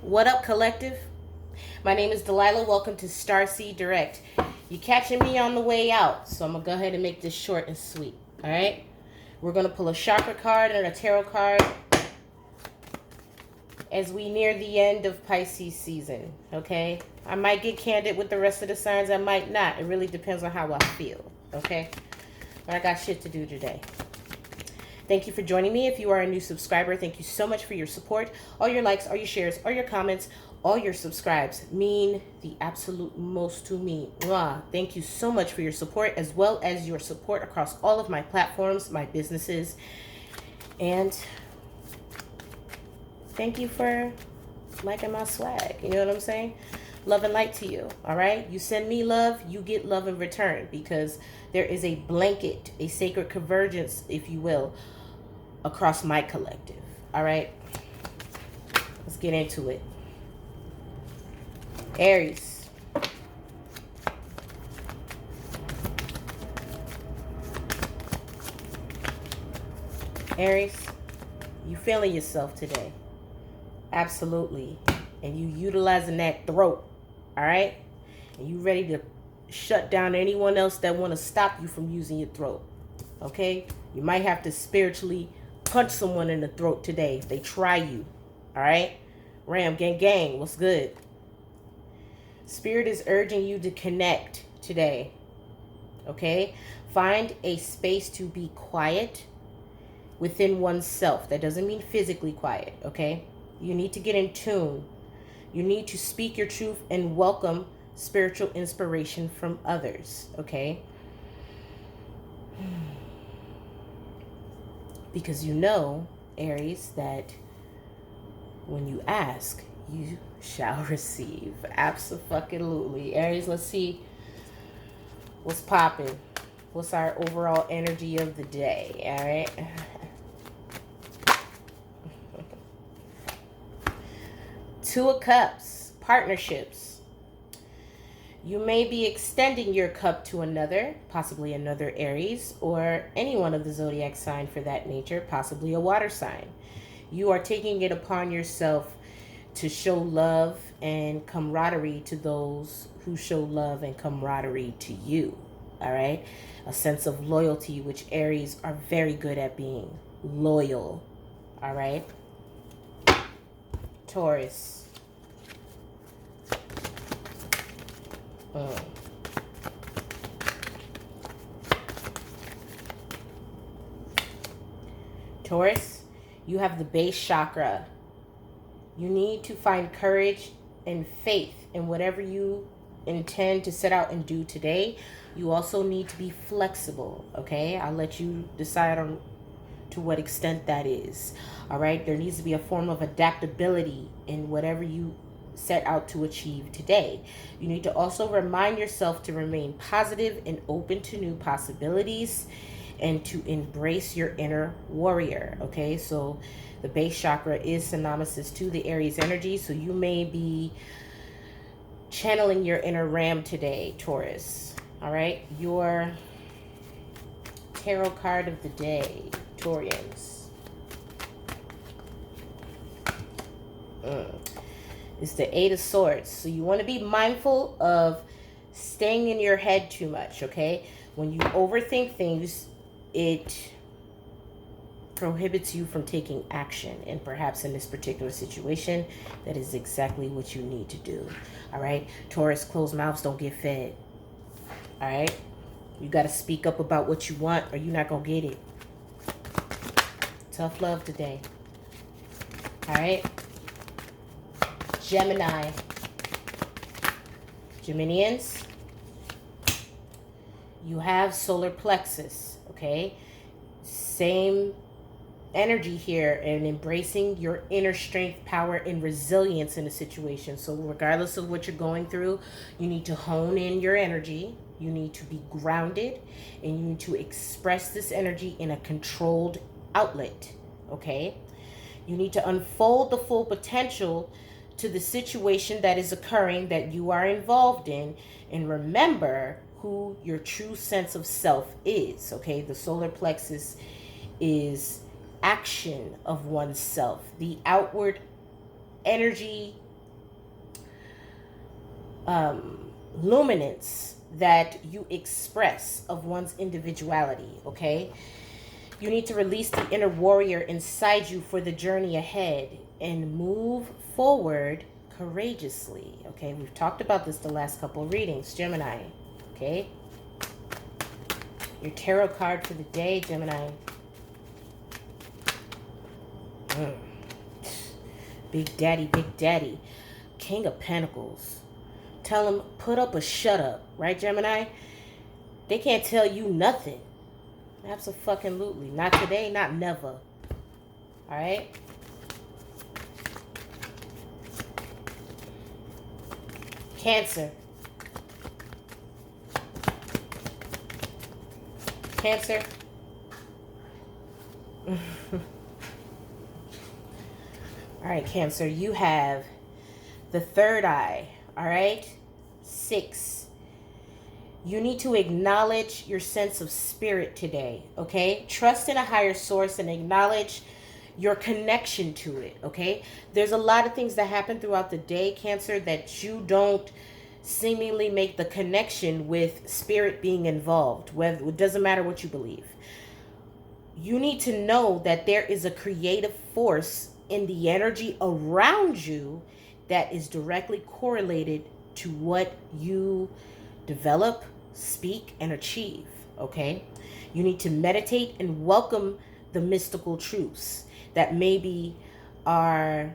What up, collective? My name is Delilah. Welcome to Starseed Direct. You're catching me on the way out, so I'm going to go ahead and make this short and sweet. All right? We're going to pull a chakra card and a tarot card as we near the end of Pisces season, okay? I might get candid with the rest of the signs. I might not. It really depends on how I feel, okay? But I got shit to do today. Thank you for joining me. If you are a new subscriber, thank you so much for your support. All your likes, all your shares, all your comments, all your subscribes mean the absolute most to me. Mwah. Thank you so much for your support, as well as your support across all of my platforms, my businesses. And thank you for liking my swag. You know what I'm saying? Love and light to you, all right? You send me love, you get love in return, because there is a blanket, a sacred convergence, if you will, across my collective, all right? Let's get into it. Aries. Aries, you feeling yourself today. Absolutely. And you utilizing that throat, all right? And you ready to shut down anyone else that want to stop you from using your throat, okay? You might have to spiritually punch someone in the throat today if they try you, all right? Ram, gang, gang, what's good? Spirit is urging you to connect today, okay? Find a space to be quiet within oneself. That doesn't mean physically quiet, okay? You need to get in tune. You need to speak your truth and welcome spiritual inspiration from others, okay? Because you know, Aries, that when you ask, you shall receive. Abso-fucking-lutely. Aries, let's see what's popping. What's our overall energy of the day, all right? Two of Cups, partnerships. You may be extending your cup to another, possibly another Aries, or any one of the zodiac sign for that nature, possibly a water sign. You are taking it upon yourself to show love and camaraderie to those who show love and camaraderie to you, all right? A sense of loyalty, which Aries are very good at being loyal, all right? Taurus. Taurus, you have the base chakra. You need to find courage and faith in whatever you intend to set out and do today. You also need to be flexible, okay? I'll let you decide on to what extent that is, all right? There needs to be a form of adaptability in whatever you set out to achieve today. You need to also remind yourself to remain positive and open to new possibilities and to embrace your inner warrior, okay? So the base chakra is synonymous to the Aries energy, so you may be channeling your inner ram today, Taurus, all right? Your tarot card of the day, Taurians. It's the Eight of Swords. So you want to be mindful of staying in your head too much, okay? When you overthink things, it prohibits you from taking action. And perhaps in this particular situation, that is exactly what you need to do, all right? Taurus, closed mouths don't get fed, all right? You got to speak up about what you want or you're not going to get it. Tough love today, all right? Gemini. Geminians, you have solar plexus, okay? Same energy here, and embracing your inner strength, power, and resilience in a situation. So regardless of what you're going through, you need to hone in your energy. You need to be grounded, and you need to express this energy in a controlled outlet, okay? You need to unfold the full potential to the situation that is occurring that you are involved in, and remember who your true sense of self is, okay? The solar plexus is action of oneself, the outward energy luminance that you express of one's individuality, okay? You need to release the inner warrior inside you for the journey ahead and move forward courageously, okay? We've talked about this the last couple of readings, Gemini, okay? Your tarot card for the day, Gemini. Big Daddy, Big Daddy. King of Pentacles. Tell them, put up or shut up. Right, Gemini? They can't tell you nothing. Absolutely. Not today, not never. Alright? Cancer. Cancer. Alright, Cancer. You have the third eye. Alright? 6. You need to acknowledge your sense of spirit today, okay? Trust in a higher source and acknowledge your connection to it, okay? There's a lot of things that happen throughout the day, Cancer, that you don't seemingly make the connection with spirit being involved. Whether, it doesn't matter what you believe. You need to know that there is a creative force in the energy around you that is directly correlated to what you develop, speak, and achieve, okay? You need to meditate and welcome the mystical truths that maybe are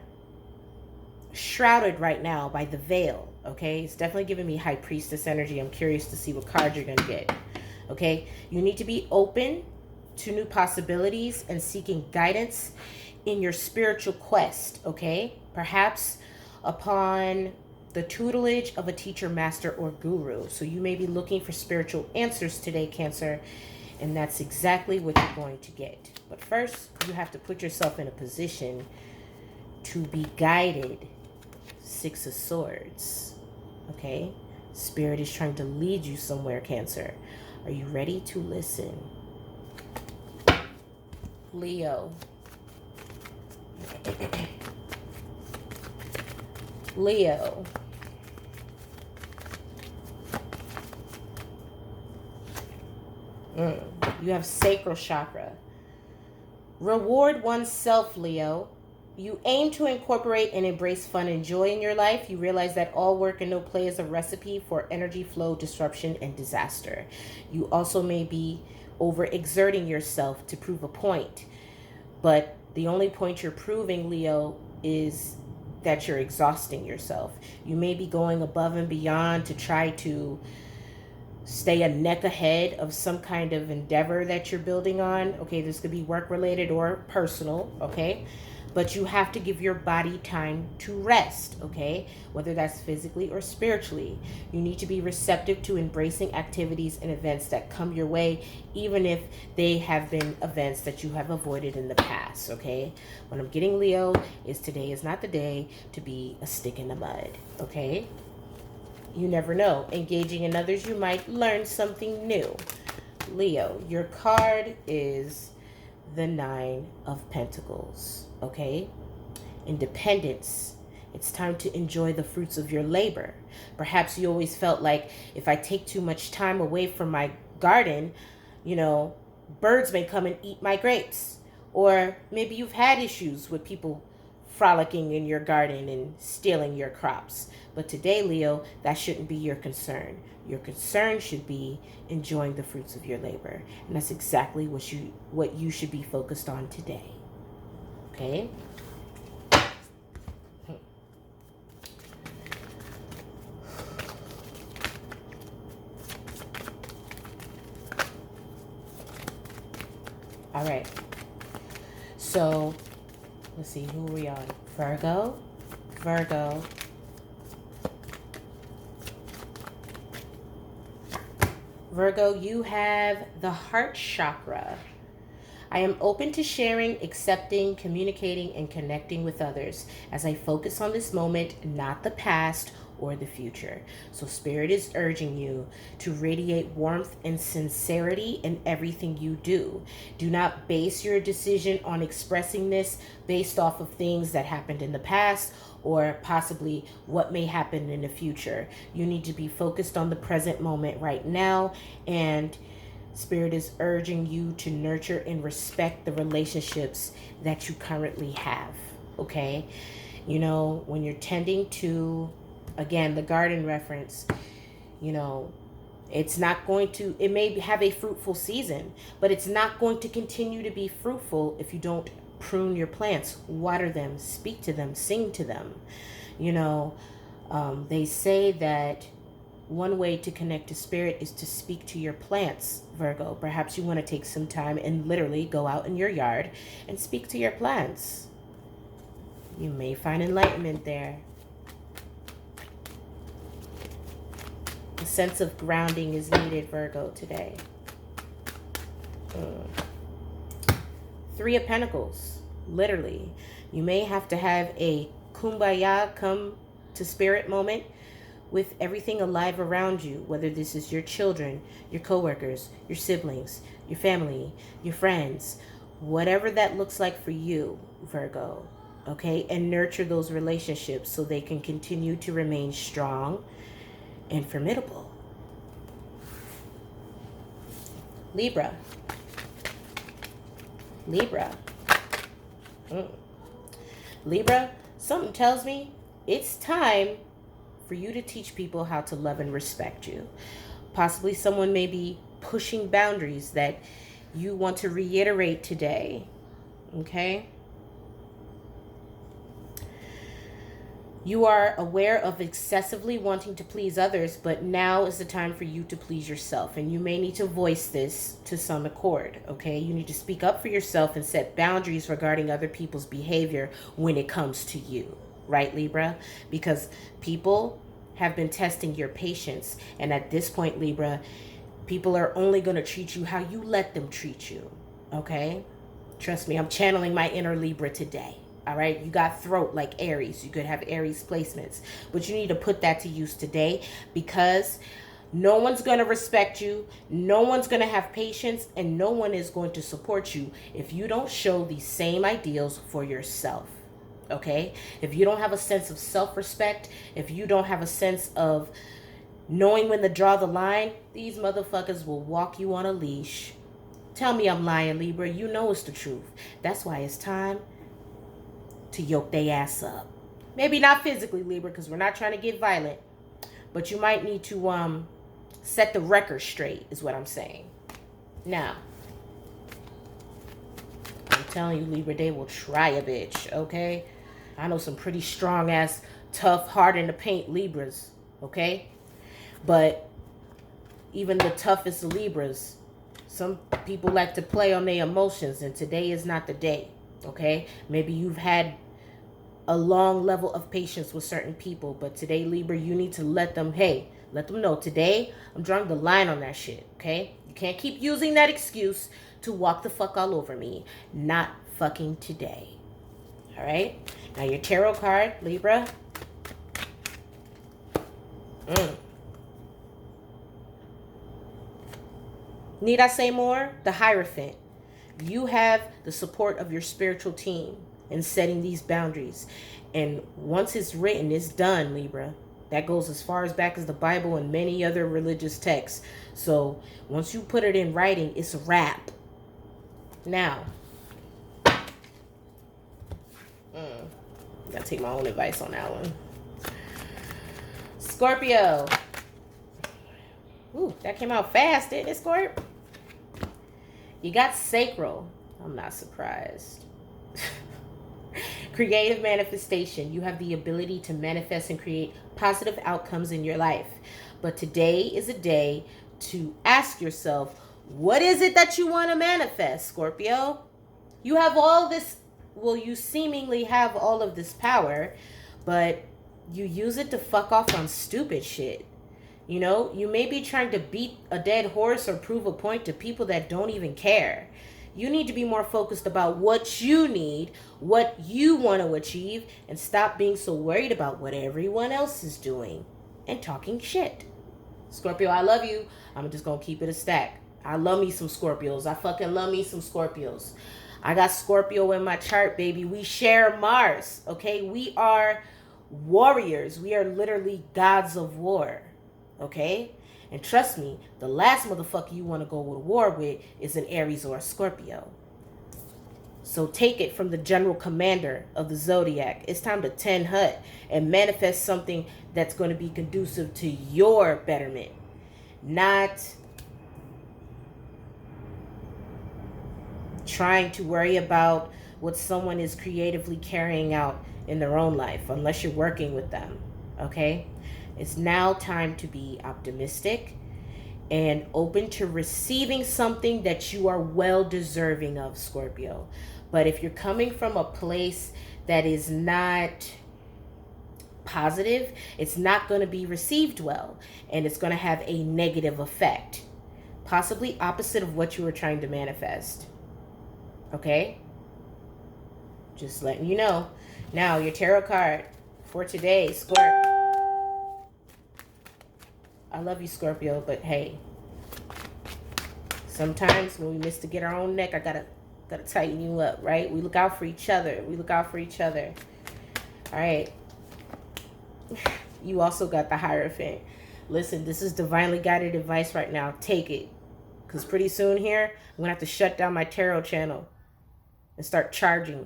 shrouded right now by the veil, okay? It's definitely giving me High Priestess energy. I'm curious to see what card you're going to get, okay? You need to be open to new possibilities and seeking guidance in your spiritual quest, okay? Perhaps upon the tutelage of a teacher, master, or guru. So you may be looking for spiritual answers today, Cancer, and that's exactly what you're going to get. But first, you have to put yourself in a position to be guided. 6 of Swords, okay? Spirit is trying to lead you somewhere, Cancer. Are you ready to listen? Leo. Leo. You have sacral chakra. Reward oneself, Leo. You aim to incorporate and embrace fun and joy in your life. You realize that all work and no play is a recipe for energy flow, disruption, and disaster. You also may be overexerting yourself to prove a point. But the only point you're proving, Leo, is that you're exhausting yourself. You may be going above and beyond to try to stay a neck ahead of some kind of endeavor that you're building on. Okay, this could be work related or personal, okay? But you have to give your body time to rest, okay? Whether that's physically or spiritually. You need to be receptive to embracing activities and events that come your way, even if they have been events that you have avoided in the past, okay? What I'm getting, Leo, is today is not the day to be a stick in the mud, okay? You never know. Engaging in others, you might learn something new. Leo, your card is the 9 of Pentacles, okay? Independence. It's time to enjoy the fruits of your labor. Perhaps you always felt like if I take too much time away from my garden, you know, birds may come and eat my grapes. Or maybe you've had issues with people frolicking in your garden and stealing your crops. But today, Leo, that shouldn't be your concern. Your concern should be enjoying the fruits of your labor. And that's exactly what you should be focused on today. Okay? All right. So, let's see, who are we on? Virgo. Virgo, you have the heart chakra. I am open to sharing, accepting, communicating, and connecting with others as I focus on this moment, not the past or the future. So Spirit is urging you to radiate warmth and sincerity in everything you do. Do not base your decision on expressing this based off of things that happened in the past or possibly what may happen in the future. You need to be focused on the present moment right now, and Spirit is urging you to nurture and respect the relationships that you currently have, okay? You know, when you're tending to, again, the garden reference, you know, it's not going to, it may have a fruitful season, but it's not going to continue to be fruitful if you don't prune your plants, water them, speak to them, sing to them. You know, they say that one way to connect to Spirit is to speak to your plants, Virgo. Perhaps you want to take some time and literally go out in your yard and speak to your plants. You may find enlightenment there. A sense of grounding is needed, Virgo, today. Three of Pentacles, literally. You may have to have a kumbaya come to Spirit moment with everything alive around you, whether this is your children, your coworkers, your siblings, your family, your friends, whatever that looks like for you, Virgo, okay? And nurture those relationships so they can continue to remain strong and formidable. Libra. Libra, something tells me it's time for you to teach people how to love and respect you. Possibly someone may be pushing boundaries that you want to reiterate today, okay? You are aware of excessively wanting to please others, but now is the time for you to please yourself. And you may need to voice this to some accord, okay? You need to speak up for yourself and set boundaries regarding other people's behavior when it comes to you, right, Libra? Because people have been testing your patience. And at this point, Libra, people are only going to treat you how you let them treat you, okay? Trust me, I'm channeling my inner Libra today. All right, you got throat like Aries. You could have Aries placements, but you need to put that to use today, because no one's going to respect you, no one's going to have patience, and no one is going to support you if you don't show these same ideals for yourself, okay? If you don't have a sense of self-respect, if you don't have a sense of knowing when to draw the line, these motherfuckers will walk you on a leash. Tell me I'm lying, Libra. You know it's the truth. That's why it's time to yoke their ass up. Maybe not physically, Libra, because we're not trying to get violent, but you might need to set the record straight, is what I'm saying. Now, I'm telling you, Libra, they will try a bitch, okay? I know some pretty strong ass, tough, hard in the paint Libras, okay? But even the toughest of Libras, some people like to play on their emotions, and today is not the day, okay? Maybe you've had a long level of patience with certain people, but today, Libra, you need to let them know, today, I'm drawing the line on that shit, okay? You can't keep using that excuse to walk the fuck all over me. Not fucking today, all right? Now, your tarot card, Libra. Need I say more? The Hierophant. You have the support of your spiritual team in setting these boundaries. And once it's written, it's done, Libra. That goes as far as back as the Bible and many other religious texts. So once you put it in writing, it's a wrap. Now, gotta take my own advice on that one. Scorpio. Ooh, that came out fast, didn't it, Scorp? You got sacral. I'm not surprised. Creative manifestation. You have the ability to manifest and create positive outcomes in your life. But today is a day to ask yourself, what is it that you want to manifest, Scorpio? You have all this, well, you seemingly have all of this power, but you use it to fuck off on stupid shit. You know, you may be trying to beat a dead horse or prove a point to people that don't even care. You need to be more focused about what you need, what you want to achieve, and stop being so worried about what everyone else is doing and talking shit. Scorpio, I love you. I'm just going to keep it a stack. I love me some Scorpios. I fucking love me some Scorpios. I got Scorpio in my chart, baby. We share Mars, okay? We are warriors. We are literally gods of war. Okay? And trust me, the last motherfucker you want to go to war with is an Aries or a Scorpio. So take it from the general commander of the zodiac. It's time to 10 hut and manifest something that's going to be conducive to your betterment. Not trying to worry about what someone is creatively carrying out in their own life, unless you're working with them. Okay? It's now time to be optimistic and open to receiving something that you are well deserving of, Scorpio. But if you're coming from a place that is not positive, it's not going to be received well, and it's going to have a negative effect, possibly opposite of what you were trying to manifest. Okay? Just letting you know. Now, your tarot card for today, Scorpio. I love you, Scorpio, but hey, sometimes when we miss to get our own neck, I gotta tighten you up, right? We look out for each other. We look out for each other. All right. You also got the Hierophant. Listen, this is divinely guided advice right now. Take it. Because pretty soon here, I'm going to have to shut down my tarot channel and start charging.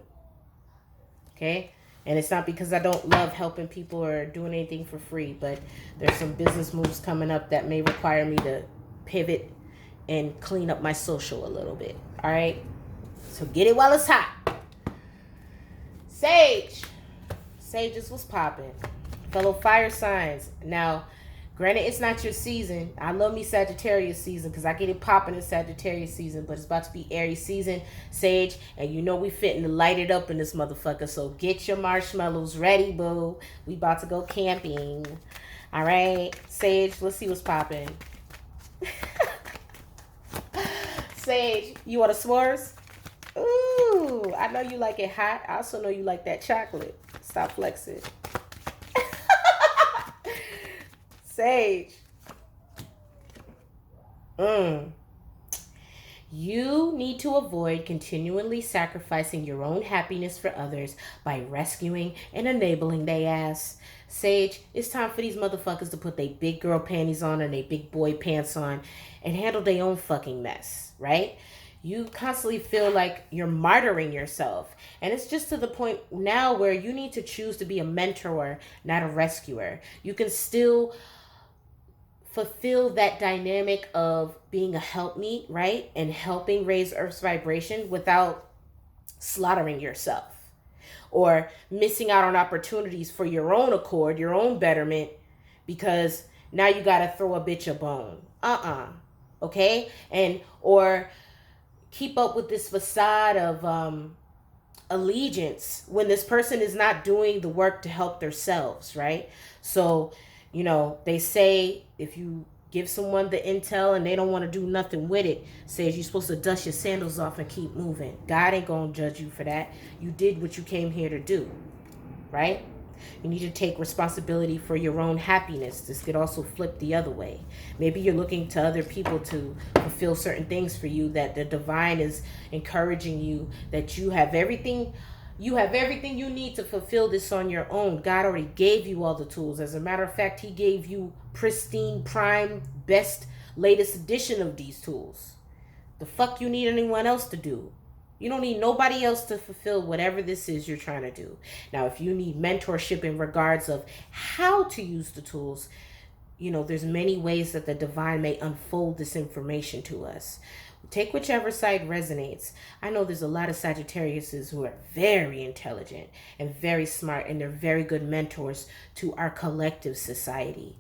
Okay? And it's not because I don't love helping people or doing anything for free, but there's some business moves coming up that may require me to pivot and clean up my social a little bit. All right? So get it while it's hot. Sage. Sage is what's popping. Fellow fire signs. Now, granted, it's not your season. I love me Sagittarius season because I get it popping in Sagittarius season, but it's about to be Aries season, Sage, and you know we fitting to light it up in this motherfucker. So get your marshmallows ready, boo. We about to go camping. All right, Sage, let's see what's popping. Sage, you want a s'mores? Ooh, I know you like it hot. I also know you like that chocolate. Stop flexing. Sage. You need to avoid continually sacrificing your own happiness for others by rescuing and enabling they ass. Sage, it's time for these motherfuckers to put their big girl panties on and their big boy pants on and handle their own fucking mess, right? You constantly feel like you're martyring yourself. And it's just to the point now where you need to choose to be a mentor, not a rescuer. You can still fulfill that dynamic of being a helpmeet, right? And helping raise Earth's vibration without slaughtering yourself or missing out on opportunities for your own accord, your own betterment, because now you got to throw a bitch a bone. Okay? And, or keep up with this facade of allegiance when this person is not doing the work to help themselves, right? So, you know, they say if you give someone the intel and they don't want to do nothing with it, says you're supposed to dust your sandals off and keep moving. God ain't gonna judge you for that. You did what you came here to do, right? You need to take responsibility for your own happiness. This could also flip the other way. Maybe you're looking to other people to fulfill certain things for you, that the divine is encouraging you, that you have everything you need to fulfill this on your own. God already gave you all the tools. As a matter of fact, he gave you pristine, prime, best, latest edition of these tools. The fuck you need anyone else to do? You don't need nobody else to fulfill whatever this is you're trying to do. Now, if you need mentorship in regards of how to use the tools, you know, there's many ways that the divine may unfold this information to us. Take whichever side resonates. I know there's a lot of Sagittariuses who are very intelligent and very smart, and they're very good mentors to our collective society.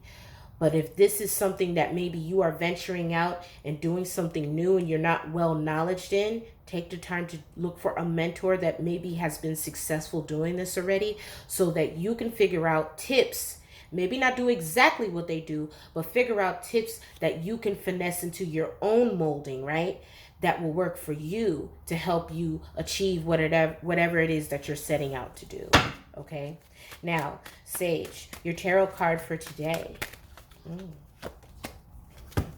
But if this is something that maybe you are venturing out and doing something new and you're not well knowledged in, take the time to look for a mentor that maybe has been successful doing this already, so that you can figure out tips. Maybe not do exactly what they do, but figure out tips that you can finesse into your own molding, right? That will work for you to help you achieve whatever it is that you're setting out to do, okay? Now, Sage, your tarot card for today.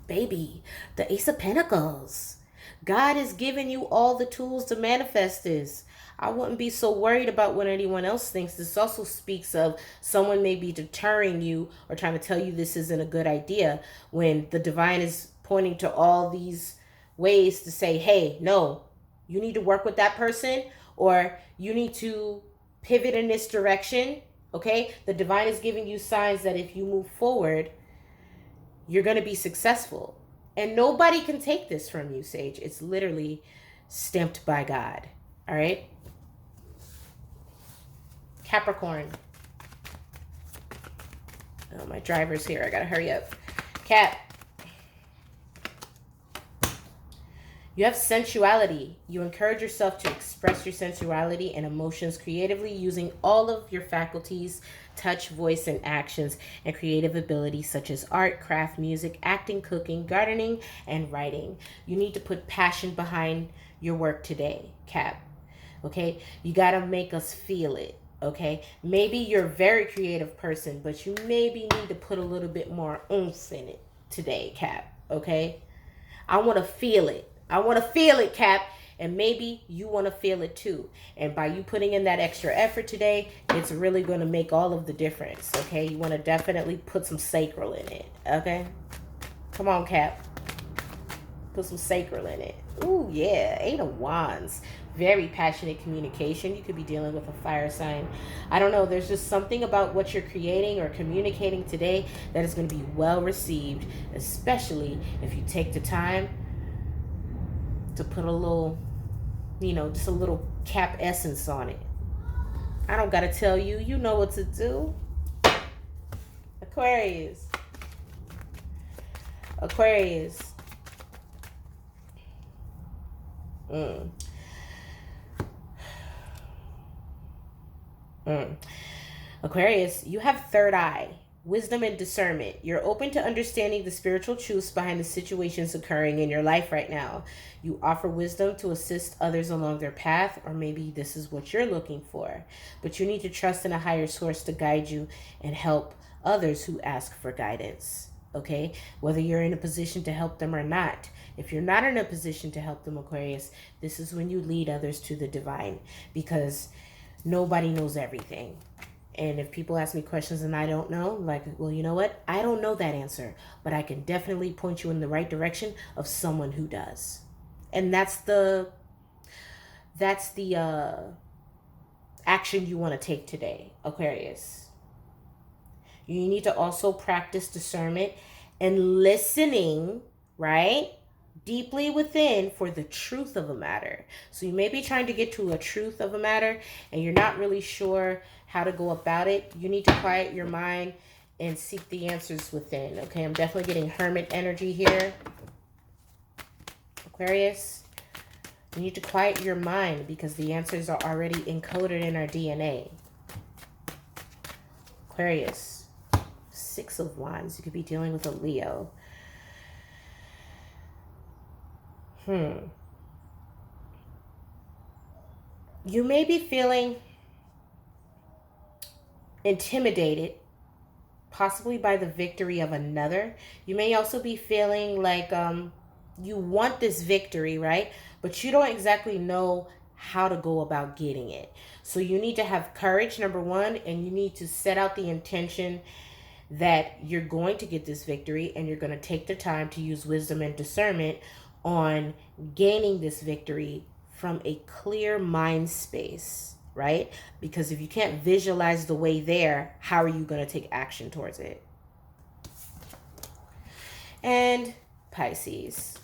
Baby, the Ace of Pentacles. God has given you all the tools to manifest this. I wouldn't be so worried about what anyone else thinks. This also speaks of someone may be deterring you or trying to tell you this isn't a good idea, when the divine is pointing to all these ways to say, hey, no, you need to work with that person, or you need to pivot in this direction. Okay? The divine is giving you signs that if you move forward, you're going to be successful. And nobody can take this from you, Sage. It's literally stamped by God. All right? Capricorn. Oh, my driver's here. I got to hurry up. Cap. You have sensuality. You encourage yourself to express your sensuality and emotions creatively using all of your faculties, touch, voice, and actions, and creative abilities such as art, craft, music, acting, cooking, gardening, and writing. You need to put passion behind your work today, Cap. Okay? You got to make us feel it. Okay? Maybe you're a very creative person, but you maybe need to put a little bit more oomph in it today, Cap. Okay? I want to feel it. I want to feel it, Cap. And maybe you want to feel it too. And by you putting in that extra effort today, it's really going to make all of the difference. Okay? You want to definitely put some sacral in it. Okay? Come on, Cap. Put some sacral in it. Ooh, yeah. 8 of Wands. Very passionate communication. You could be dealing with a fire sign. I don't know. There's just something about what you're creating or communicating today that is going to be well received, especially if you take the time to put a little, just a little Cap essence on it. I don't got to tell you. You know what to do. Aquarius. Aquarius. Aquarius, you have third eye, wisdom and discernment. You're open to understanding the spiritual truths behind the situations occurring in your life right now. You offer wisdom to assist others along their path, or maybe this is what you're looking for. But you need to trust in a higher source to guide you and help others who ask for guidance. Okay? Whether you're in a position to help them or not. If you're not in a position to help them, Aquarius, this is when you lead others to the divine, because nobody knows everything. And if people ask me questions and I don't know, like, well, you know what? I don't know that answer, but I can definitely point you in the right direction of someone who does. And that's the action you want to take today, Aquarius. You need to also practice discernment and listening, right? Deeply within for the truth of a matter. So you may be trying to get to a truth of a matter and you're not really sure how to go about it. You need to quiet your mind and seek the answers within. Okay, I'm definitely getting hermit energy here. Aquarius, you need to quiet your mind because the answers are already encoded in our DNA. Aquarius, 6 of Wands. You could be dealing with a Leo. You may be feeling intimidated, possibly by the victory of another. You may also be feeling like you want this victory, right? But you don't exactly know how to go about getting it. So you need to have courage, number one, and you need to set out the intention that you're going to get this victory and you're going to take the time to use wisdom and discernment on gaining this victory from a clear mind space, right? Because if you can't visualize the way there, how are you going to take action towards it? And Pisces.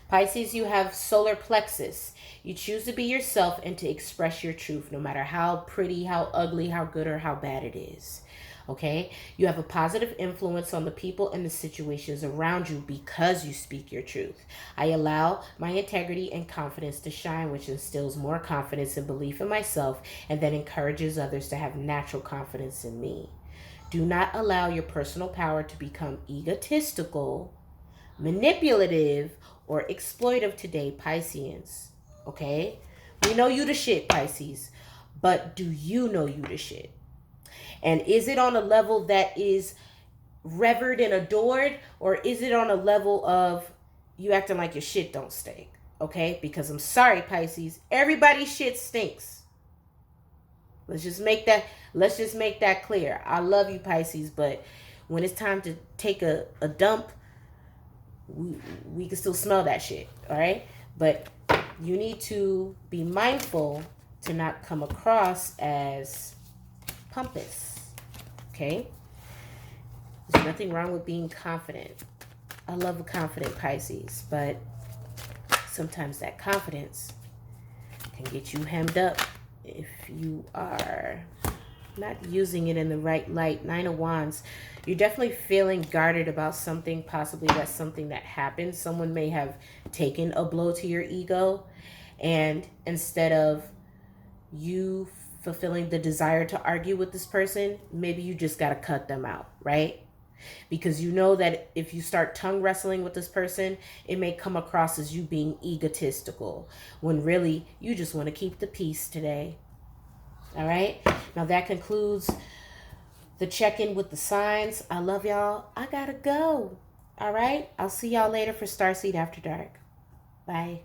Pisces, you have solar plexus. You choose to be yourself and to express your truth, no matter how pretty, how ugly, how good, or how bad it is. Okay? You have a positive influence on the people and the situations around you because you speak your truth. I allow my integrity and confidence to shine, which instills more confidence and belief in myself, and then encourages others to have natural confidence in me. Do not allow your personal power to become egotistical, manipulative, or exploitive today, Pisceans. Okay? We know you the shit, Pisces. But do you know you the shit? And is it on a level that is revered and adored, or is it on a level of you acting like your shit don't stink? Okay, because I'm sorry, Pisces, everybody's shit stinks. Let's just make that clear. I love you, Pisces, but when it's time to take a dump, we can still smell that shit. All right, but you need to be mindful to not come across as pompous. Okay, there's nothing wrong with being confident. I love a confident Pisces, but sometimes that confidence can get you hemmed up if you are not using it in the right light. Nine of Wands, you're definitely feeling guarded about something. Possibly that's something that happened. Someone may have taken a blow to your ego, and instead of you fulfilling the desire to argue with this person, maybe you just got to cut them out, right? Because you know that if you start tongue wrestling with this person, it may come across as you being egotistical, when really you just want to keep the peace today. All right, now that concludes the check-in with the signs. I love y'all. I gotta go. All right, I'll see y'all later for Starseed After Dark. Bye.